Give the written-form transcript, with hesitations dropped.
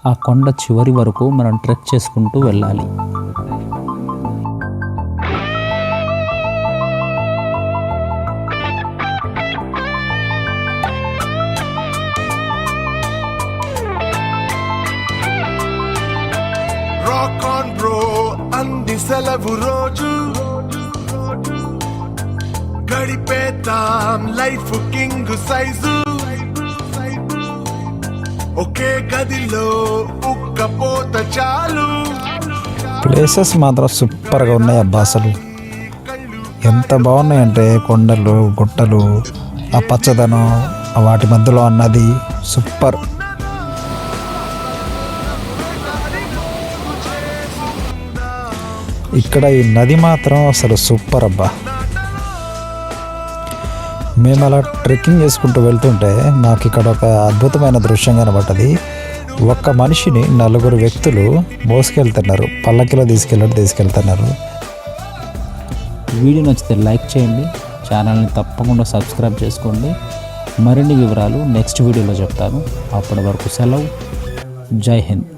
ఆ కొండ చివరి వరకు మనం ట్రెక్ చేసుకుంటూ వెళ్ళాలి. రాక్ ఆన్ బ్రో అంది సెలవు రోజు గడిపేతాం లైఫ్ కింగ్ సైజు ఒకే గదిలో ఉక్కపోత చాలు. ప్లేసెస్ మాత్రం సూపర్గా ఉన్నాయి అబ్బా. అసలు ఎంత బాగున్నాయంటే కొండలు, గుట్టలు, ఆ పచ్చదనం, వాటి మధ్యలో అన్నది సూపర్. ఇక్కడ ఈ నది మాత్రం అసలు సూపర్ అబ్బా. మేము అలా ట్రెక్కింగ్ చేసుకుంటూ వెళ్తుంటే మాకు ఇక్కడ ఒక అద్భుతమైన దృశ్యం కనబడ్డది. ఒక్క మనిషిని 4 వ్యక్తులు మోసుకెళ్తున్నారు, పల్లకిలో తీసుకెళ్తున్నారు. వీడియో నచ్చితే లైక్ చేయండి, ఛానల్ని తప్పకుండా సబ్స్క్రైబ్ చేసుకోండి. మరిన్ని వివరాలు నెక్స్ట్ వీడియోలో చెప్తాను. అప్పటి వరకు సెలవు. జై హింద్.